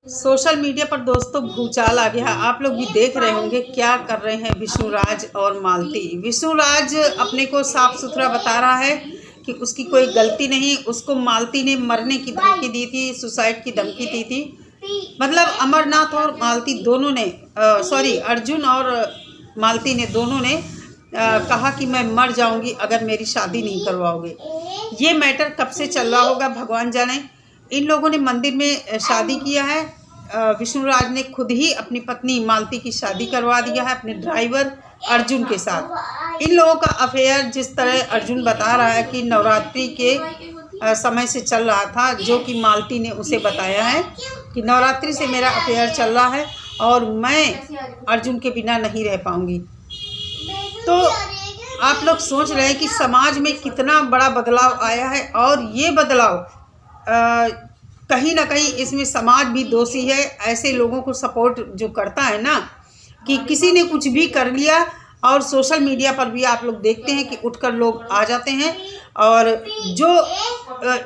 Social media पर दोस्तों भूचाल आ गया। आप लोग भी देख रहे होंगे क्या कर रहे हैं विष्णुराज और मालती। विष्णुराज अपने को साफ सुथरा बता रहा है कि उसकी कोई गलती नहीं। उसको मालती ने मरने की धमकी दी थी, सुसाइड की धमकी दी थी। मतलब अमरनाथ और मालती दोनों ने सॉरी अर्जुन और मालती ने दोनों ने कहा कि मैं मर जाऊंगी अगर मेरी शादी नहीं करवाओगे। ये मैटर कब से चल रहा होगा भगवान जाने। इन लोगों ने मंदिर में शादी किया है। विष्णुराज ने खुद ही अपनी पत्नी मालती की शादी करवा दिया है अपने ड्राइवर अर्जुन के साथ। इन लोगों का अफेयर जिस तरह अर्जुन बता रहा है कि नवरात्रि के समय से चल रहा था, जो कि मालती ने उसे बताया है कि नवरात्रि से मेरा अफेयर चल रहा है और मैं अर्जुन के बिना नहीं रह पाऊंगी। तो आप लोग सोच रहे हैं कि समाज में कितना बड़ा बदलाव आया है, और ये बदलाव कहीं ना कहीं इसमें समाज भी दोषी है। ऐसे लोगों को सपोर्ट जो करता है ना, कि किसी ने कुछ भी कर लिया, और सोशल मीडिया पर भी आप लोग देखते हैं कि उठकर लोग आ जाते हैं और जो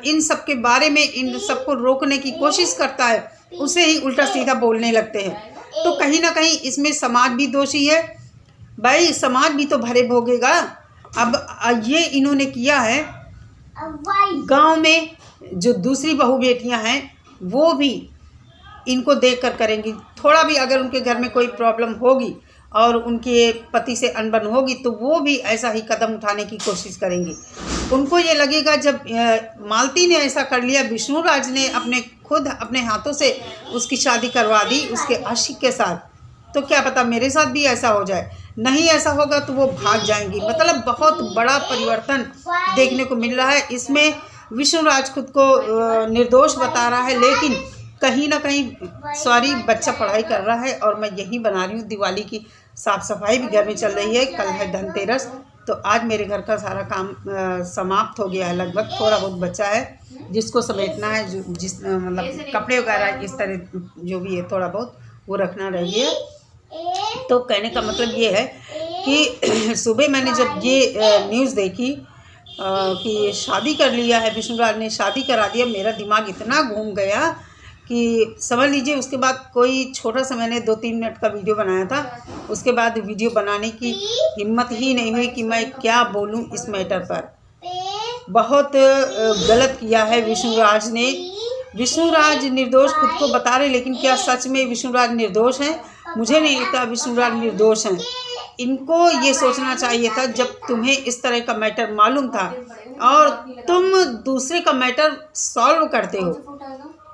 इन सब के बारे में इन सबको रोकने की कोशिश करता है उसे ही उल्टा सीधा बोलने लगते हैं। तो कहीं ना कहीं इसमें समाज भी दोषी है। भाई समाज भी तो भरे भोगेगा। अब ये इन्होंने किया है, गांव में जो दूसरी बहू बेटियां हैं वो भी इनको देखकर करेंगी। थोड़ा भी अगर उनके घर में कोई प्रॉब्लम होगी और उनके पति से अनबन होगी तो वो भी ऐसा ही कदम उठाने की कोशिश करेंगी। उनको ये लगेगा जब मालती ने ऐसा कर लिया, विष्णुराज ने खुद अपने हाथों से उसकी शादी करवा दी उसके आशिक के साथ, तो क्या पता मेरे साथ भी ऐसा हो जाए। नहीं ऐसा होगा तो वो भाग जाएंगी। मतलब बहुत बड़ा परिवर्तन देखने को मिल रहा है। इसमें विष्णुराज खुद को निर्दोष बता रहा है, लेकिन कहीं ना कहीं सॉरी बच्चा पढ़ाई कर रहा है। और मैं यही बना रही हूँ, दिवाली की साफ़ सफाई भी घर में चल रही है। कल है धनतेरस, तो आज मेरे घर का सारा काम समाप्त हो गया है लगभग। थोड़ा बहुत बचा है जिसको समेटना है, मतलब कपड़े वगैरह इस तरह जो भी है थोड़ा बहुत वो रखना रह गया। तो कहने का मतलब ये है कि सुबह मैंने जब ये न्यूज़ देखी कि शादी कर लिया है, विष्णुराज ने शादी करा दिया, मेरा दिमाग इतना घूम गया कि समझ लीजिए। उसके बाद कोई छोटा सा मैंने 2-3 मिनट का वीडियो बनाया था, उसके बाद वीडियो बनाने की हिम्मत ही नहीं हुई कि मैं क्या बोलूं इस मैटर पर। बहुत गलत किया है विष्णुराज ने। विष्णुराज निर्दोष खुद को बता रहे, लेकिन क्या सच में विष्णुराज निर्दोष हैं? मुझे नहीं लगता विष्णुराज निर्दोष हैं। इनको ये सोचना चाहिए था, जब तुम्हें इस तरह का मैटर मालूम था और तुम दूसरे का मैटर सॉल्व करते हो,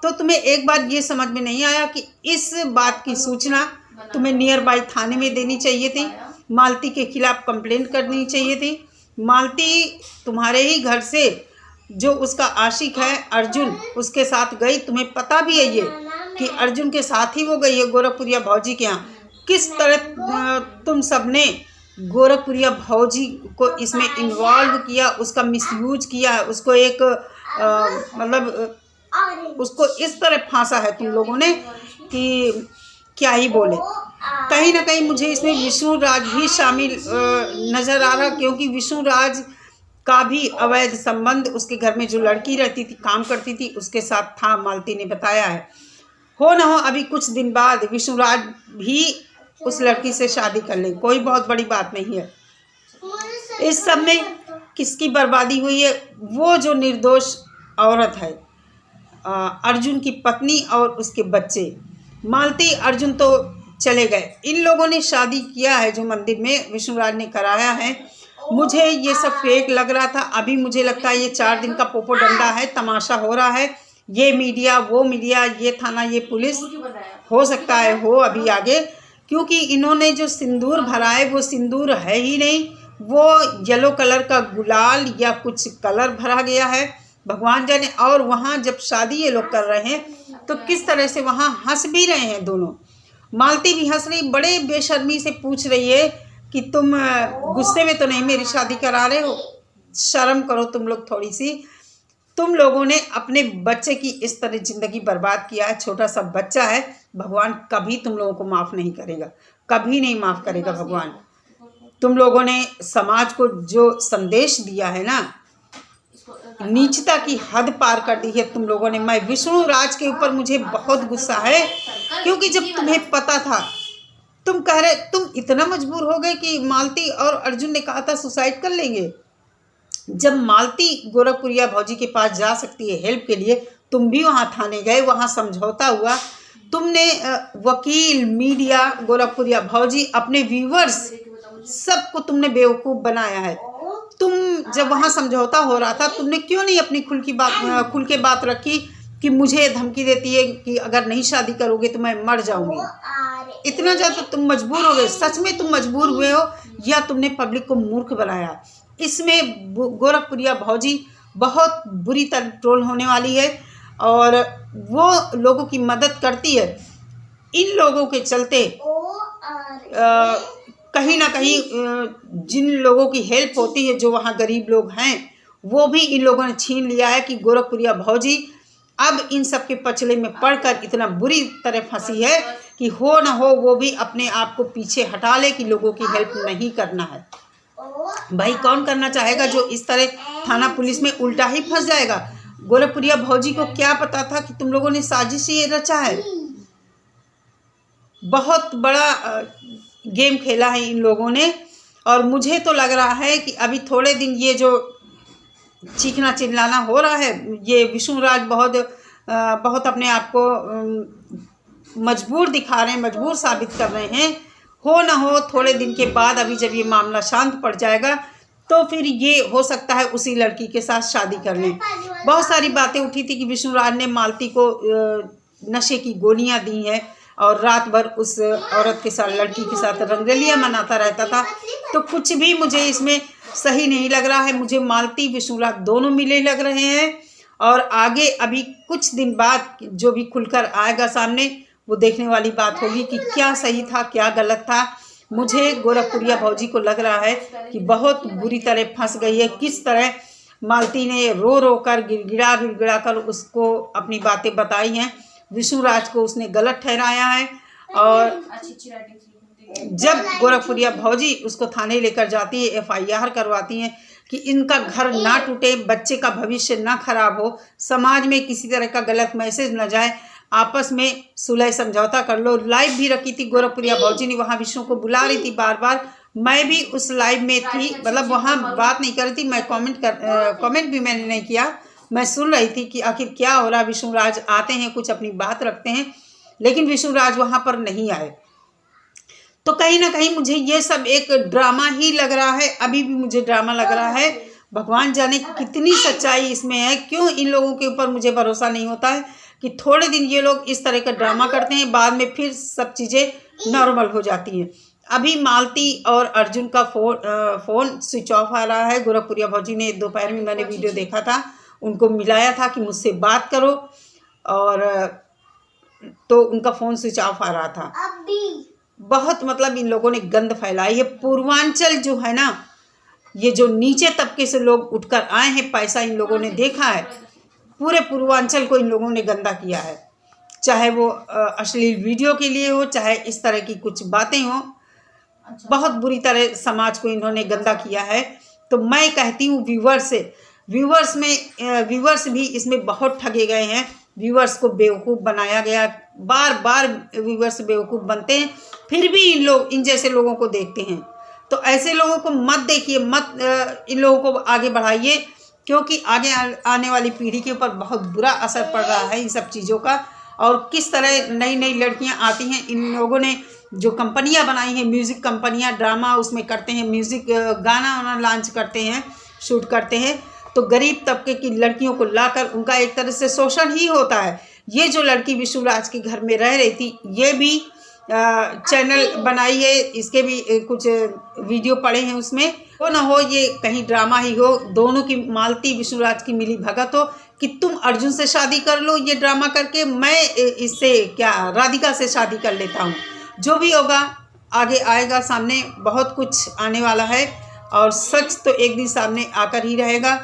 तो तुम्हें एक बार ये समझ में नहीं आया कि इस बात की सूचना तुम्हें नियर बाई थाने में देनी चाहिए थी। मालती के खिलाफ कंप्लेंट करनी चाहिए थी। मालती तुम्हारे ही घर से जो उसका आशिक है अर्जुन, उसके साथ गई। तुम्हें पता भी है ये कि अर्जुन के साथ ही वो गई है गोरखपुरिया भौजी के यहाँ। किस तरह तुम सबने गोरखपुरिया भौजी को इसमें इन्वॉल्व किया, उसका मिसयूज किया, उसको एक मतलब उसको इस तरह फांसा है तुम लोगों ने कि क्या ही बोले। कहीं ना कहीं मुझे इसमें विष्णुराज भी शामिल नज़र आ रहा, क्योंकि विष्णुराज का भी अवैध संबंध उसके घर में जो लड़की रहती थी, काम करती थी, उसके साथ था। मालती ने बताया है। हो ना हो अभी कुछ दिन बाद विष्णुराज भी उस लड़की से शादी कर ले, कोई बहुत बड़ी बात नहीं है। इस सब में किसकी बर्बादी हुई है? वो जो निर्दोष औरत है, अर्जुन की पत्नी और उसके बच्चे। मालती अर्जुन तो चले गए, इन लोगों ने शादी किया है जो मंदिर में विष्णुराज ने कराया है। मुझे ये सब फेक लग रहा था। अभी मुझे लगता है ये 4 दिन का पोपो डंडा है, तमाशा हो रहा है। ये मीडिया, वो मीडिया, ये थाना, ये पुलिस, हो सकता है हो अभी आगे, क्योंकि इन्होंने जो सिंदूर भरा है वो सिंदूर है ही नहीं, वो येलो कलर का गुलाल या कुछ कलर भरा गया है, भगवान जाने। और वहाँ जब शादी ये लोग कर रहे हैं तो किस तरह से वहाँ हंस भी रहे हैं दोनों। मालती भी हंस रही, बड़े बेशर्मी से पूछ रही है कि तुम गुस्से में तो नहीं मेरी शादी करा रहे हो? शर्म करो तुम लोग थोड़ी सी। तुम लोगों ने अपने बच्चे की इस तरह ज़िंदगी बर्बाद किया है। छोटा सा बच्चा है, भगवान कभी तुम लोगों को माफ़ नहीं करेगा, कभी नहीं माफ़ करेगा भगवान। तुम लोगों ने समाज को जो संदेश दिया है ना, नीचता की हद पार कर दी है तुम लोगों ने। मैं विष्णु राज के ऊपर मुझे बहुत गुस्सा है, क्योंकि जब तुम्हें पता था, तुम कह रहे, तुम इतना मजबूर हो गए कि मालती और अर्जुन ने कहा था सुसाइड कर लेंगे। जब मालती गोरखपुरिया भौजी के पास जा सकती है हेल्प के लिए, तुम भी वहाँ थाने गए, वहाँ समझौता हुआ, तुमने वकील, मीडिया, गोरखपुरिया भौजी, अपने व्यूवर्स, सबको तुमने बेवकूफ़ बनाया है। तुम जब वहाँ समझौता हो रहा था, तुमने क्यों नहीं अपनी खुल के बात रखी कि मुझे धमकी देती है कि अगर नहीं शादी करोगे तो मैं मर जाऊंगी। इतना ज़्यादा तुम मजबूर हो गए। सच में तुम मजबूर हुए हो या तुमने पब्लिक को मूर्ख बनाया। इसमें गोरखपुरिया भौजी बहुत बुरी तरह ट्रोल होने वाली है और वो लोगों की मदद करती है। इन लोगों के चलते कहीं ना कहीं जिन लोगों की हेल्प होती है, जो वहाँ गरीब लोग हैं, वो भी इन लोगों ने छीन लिया है कि गोरखपुरिया भौजी अब इन सब के पचड़े में पड़कर इतना बुरी तरह फंसी है कि हो ना हो वो भी अपने आप को पीछे हटा ले कि लोगों की हेल्प नहीं करना है। भाई कौन करना चाहेगा जो इस तरह थाना पुलिस में उल्टा ही फंस जाएगा। गोरखपुरिया भौजी को क्या पता था कि तुम लोगों ने साजिश ये रचा है। बहुत बड़ा गेम खेला है इन लोगों ने और मुझे तो लग रहा है कि अभी थोड़े दिन ये जो चीखना चिल्लाना हो रहा है, ये विष्णु राज बहुत अपने आप को मजबूर दिखा रहे हैं, मजबूर साबित कर रहे हैं। हो ना हो थोड़े दिन के बाद, अभी जब ये मामला शांत पड़ जाएगा तो फिर ये हो सकता है उसी लड़की के साथ शादी कर लें। बहुत सारी बातें उठी थी कि विष्णु राज ने मालती को नशे की गोलियां दी हैं और रात भर उस औरत के साथ, लड़की के साथ रंगरलियां मनाता रहता था। तो कुछ भी मुझे इसमें सही नहीं लग रहा है। मुझे मालती, विष्णु राज दोनों मिले लग रहे हैं और आगे अभी कुछ दिन बाद जो भी खुलकर आएगा सामने, वो देखने वाली बात होगी कि क्या सही था क्या गलत था। मुझे गोरखपुरिया भौजी को लग रहा है कि बहुत बुरी तरह फंस गई है। किस तरह मालती ने रो रो कर, गिड़गिड़ा कर उसको अपनी बातें बताई हैं। विष्णु राज को उसने गलत ठहराया है और जब गोरखपुरिया भौजी उसको थाने लेकर जाती है, FIR करवाती हैं कि इनका घर ना टूटे, बच्चे का भविष्य ना खराब हो, समाज में किसी तरह का गलत मैसेज न जाए, आपस में सुलह समझौता कर लो। लाइव भी रखी थी गोरखपुरिया भौजी ने, वहाँ विष्णु को बुला रही थी बार बार। मैं भी उस लाइव में थी, मतलब वहाँ बात नहीं कर रही थी, मैं कमेंट भी मैंने नहीं किया। मैं सुन रही थी कि आखिर क्या हो रहा। विष्णु राज आते हैं, कुछ अपनी बात रखते हैं, लेकिन विष्णु राज वहाँ पर नहीं आए। तो कहीं ना कहीं मुझे ये सब एक ड्रामा ही लग रहा है। अभी भी मुझे ड्रामा लग रहा है। भगवान जाने कितनी सच्चाई इसमें है। क्यों इन लोगों के ऊपर मुझे भरोसा नहीं होता है कि थोड़े दिन ये लोग इस तरह का ड्रामा करते हैं, बाद में फिर सब चीज़ें नॉर्मल हो जाती हैं। अभी मालती और अर्जुन का फ़ोन स्विच ऑफ आ रहा है। गोरखपुरिया भौजी ने दोपहर में, मैंने वीडियो देखा था, उनको मिलाया था कि मुझसे बात करो, और तो उनका फ़ोन स्विच ऑफ आ रहा था। बहुत मतलब इन लोगों ने गंद फैलाई है। पूर्वांचल जो है ना, ये जो नीचे तबके से लोग उठकर आए हैं, पैसा इन लोगों ने देखा है, पूरे पूर्वांचल को इन लोगों ने गंदा किया है। चाहे वो अश्लील वीडियो के लिए हो, चाहे इस तरह की कुछ बातें हो, बहुत बुरी तरह समाज को इन्होंने गंदा किया है। तो मैं कहती हूँ व्यूवर्स भी इसमें बहुत ठगे गए हैं। व्यूवर्स को बेवकूफ़ बनाया गया, बार बार व्यूवर्स बेवकूफ़ बनते हैं, फिर भी इन जैसे लोगों को देखते हैं। तो ऐसे लोगों को मत देखिए, मत इन लोगों को आगे बढ़ाइए, क्योंकि आगे आने वाली पीढ़ी के ऊपर बहुत बुरा असर पड़ रहा है इन सब चीज़ों का। और किस तरह नई नई लड़कियां आती हैं, इन लोगों ने जो कंपनियां बनाई हैं, म्यूज़िक कंपनियां, ड्रामा उसमें करते हैं, म्यूज़िक गाना वाना लॉन्च करते हैं, शूट करते हैं। तो गरीब तबके की लड़कियों को लाकर उनका एक तरह से शोषण ही होता है। ये जो लड़की विष्णु राज के घर में रह रही थी, ये भी चैनल बनाई है, इसके भी कुछ वीडियो पड़े हैं उसमें। हो ना हो ये कहीं ड्रामा ही हो, दोनों की, मालती विष्णु राज की मिली भगत हो कि तुम अर्जुन से शादी कर लो, ये ड्रामा करके मैं इससे क्या राधिका से शादी कर लेता हूँ। जो भी होगा आगे आएगा सामने, बहुत कुछ आने वाला है और सच तो एक दिन सामने आकर ही रहेगा।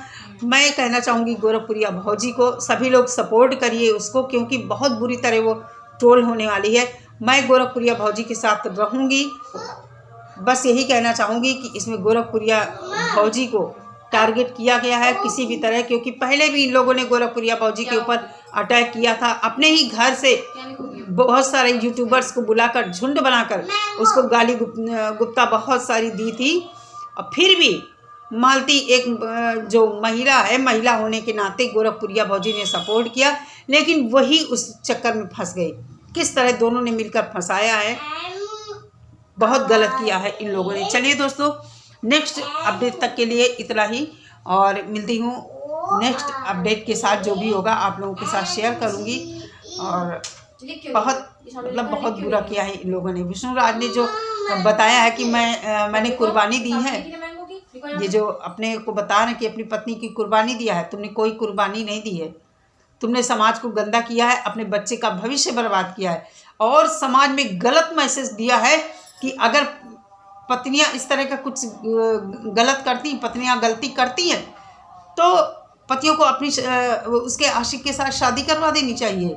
मैं कहना चाहूँगी गोरखपुरिया भौजी को, सभी लोग सपोर्ट करिए उसको, क्योंकि बहुत बुरी तरह वो ट्रोल होने वाली है। मैं गोरखपुरिया भौजी के साथ रहूँगी। बस यही कहना चाहूँगी कि इसमें गोरखपुरिया भौजी को टारगेट किया गया है किसी भी तरह, क्योंकि पहले भी इन लोगों ने गोरखपुरिया बाबूजी के ऊपर अटैक किया था। अपने ही घर से बहुत सारे यूट्यूबर्स को बुलाकर झुंड बनाकर उसको गाली गुप्ता बहुत सारी दी थी। और फिर भी मालती एक जो महिला है, महिला होने के नाते गोरखपुरिया बाबूजी ने सपोर्ट किया, लेकिन वही उस चक्कर में फंस गई। किस तरह दोनों ने मिलकर फंसाया है, बहुत गलत किया है इन लोगों ने। चलिए दोस्तों, नेक्स्ट अपडेट तक के लिए इतना ही, और मिलती हूँ नेक्स्ट अपडेट के साथ। जो भी होगा आप लोगों के साथ शेयर करूँगी। और बहुत बुरा किया है इन लोगों ने। विष्णु राज ने जो बताया है कि मैंने कुर्बानी दी है, ये जो अपने को बता रहे हैं कि अपनी पत्नी की कुर्बानी दिया है, तुमने कोई कुर्बानी नहीं दी है। तुमने समाज को गंदा किया है, अपने बच्चे का भविष्य बर्बाद किया है, और समाज में गलत मैसेज दिया है कि अगर पत्नियां इस तरह का कुछ गलत करती, पत्नियां गलती करती हैं, तो पतियों को अपनी उसके आशिक के साथ शादी करवा देनी चाहिए।